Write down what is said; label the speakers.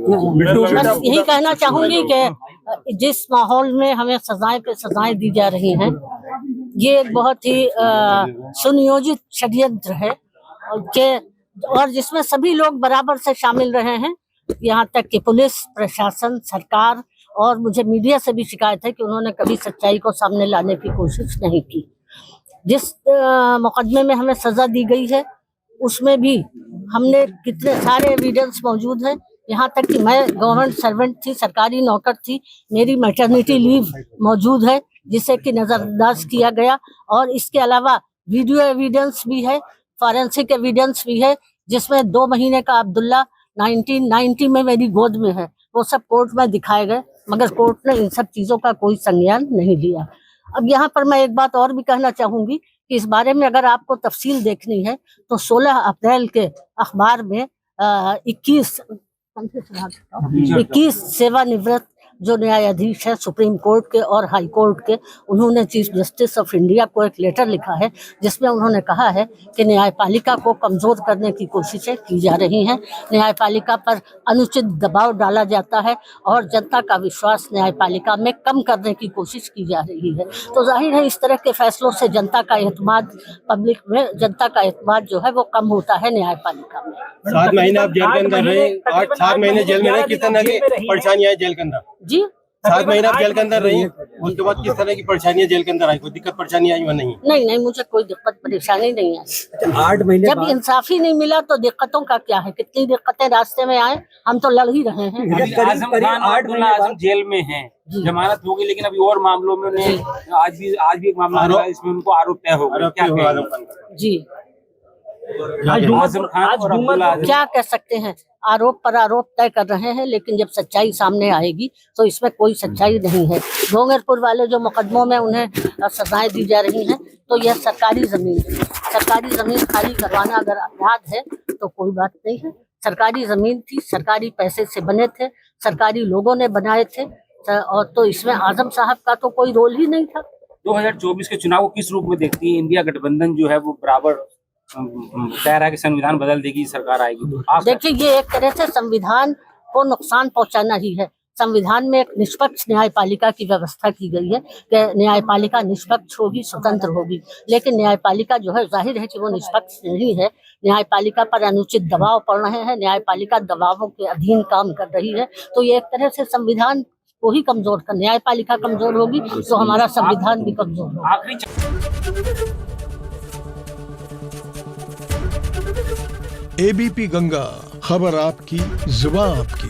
Speaker 1: बस यही कहना चाहूंगी कि जिस माहौल में हमें सजाएं पे सजाएं दी जा रही हैं, ये एक बहुत ही सुनियोजित षड्यंत्र है और जिसमें सभी लोग बराबर से शामिल रहे हैं। यहाँ तक कि पुलिस प्रशासन, सरकार और मुझे मीडिया से भी शिकायत है कि उन्होंने कभी सच्चाई को सामने लाने की कोशिश नहीं की। जिस मुकदमे में हमें सजा दी गई है उसमें भी हमने कितने सारे एविडेंस मौजूद हैं। यहाँ तक कि मैं गवर्नमेंट सर्वेंट थी, सरकारी नौकर थी, मेरी मैटरनिटी लीव मौजूद है जिसे कि नजरअंदाज किया गया। और इसके अलावा वीडियो एविडेंस भी है, फॉरेंसिक एविडेंस भी है, जिसमें 2 महीने का अब्दुल्ला 1990 में मेरी गोद में है। वो सब कोर्ट में दिखाए गए, मगर कोर्ट ने इन सब चीजों का कोई संज्ञान नहीं लिया। अब यहाँ पर मैं एक बात और भी कहना चाहूंगी कि इस बारे में अगर आपको तफसील देखनी है तो 16 अप्रैल के अखबार में 21 सेवानिवृत्त जो न्यायाधीश है सुप्रीम कोर्ट के और हाई कोर्ट के, उन्होंने चीफ जस्टिस ऑफ इंडिया को एक लेटर लिखा है जिसमें उन्होंने कहा है कि न्यायपालिका को कमजोर करने की कोशिशें की जा रही हैं, न्यायपालिका पर अनुचित दबाव डाला जाता है और जनता का विश्वास न्यायपालिका में कम करने की कोशिश की जा रही है। तो जाहिर है इस तरह के फैसलों से जनता का एतमाद, पब्लिक में जनता का एतमाद जो है वो कम होता है न्यायपालिका में।
Speaker 2: 7 महीने आप जेल के अंदर रहे, 7 महीने जेल में रहे, किस तरह की परेशानियां है जेल के अंदर?
Speaker 1: जी
Speaker 2: 7 महीने आप जेल के अंदर रही, उसके बाद किस तरह की परेशानियां जेल के अंदर आई? कोई दिक्कत परेशानी आई? नहीं
Speaker 1: नहीं, मुझे कोई दिक्कत परेशानी नहीं आई।
Speaker 3: 8 महीने
Speaker 1: जब इंसाफ ही नहीं मिला तो दिक्कतों का क्या है? कितनी दिक्कतें रास्ते में आए, हम तो लड़ ही रहे हैं।
Speaker 4: आजम जेल में हैं, जमानत होगी, लेकिन अभी और मामलों में आज भी एक मामला आ रहा है, इसमें उनको आरोप तय हो गया।
Speaker 1: जी
Speaker 4: आजम खान और अब्दुल्ला आजम
Speaker 1: क्या कह सकते हैं, आरोप पर आरोप तय कर रहे हैं, लेकिन जब सच्चाई सामने आएगी तो इसमें कोई सच्चाई नहीं है। डोंगरपुर वाले जो मुकदमों में उन्हें सजाएं दी जा रही हैं तो यह सरकारी जमीन है। सरकारी जमीन खाली करवाना अगर अपराध है तो कोई बात नहीं है। सरकारी जमीन थी, सरकारी पैसे से बने थे, सरकारी लोगों ने बनाए थे, और तो इसमें आजम साहब का तो कोई रोल ही नहीं था।
Speaker 4: 2024 के चुनाव को किस रूप में देखती है? इंडिया गठबंधन जो है वो बराबर कह रहा है कि संविधान बदल देगी, सरकार आएगी, तो आप
Speaker 1: देखिए ये एक तरह से संविधान को नुकसान पहुंचाना ही है। संविधान में एक निष्पक्ष न्यायपालिका की व्यवस्था की गई है कि न्यायपालिका निष्पक्ष होगी, स्वतंत्र होगी, लेकिन न्यायपालिका जो है जाहिर है कि वो निष्पक्ष नहीं है। न्यायपालिका पर अनुचित दबाव पड़ रहे हैं, न्यायपालिका दबावों के अधीन काम कर रही है। तो ये एक तरह से संविधान को ही कमजोर कर, न्यायपालिका कमजोर होगी तो हमारा संविधान भी कमजोर होगा।
Speaker 5: एबीपी गंगा, खबर आपकी, जुबान आपकी।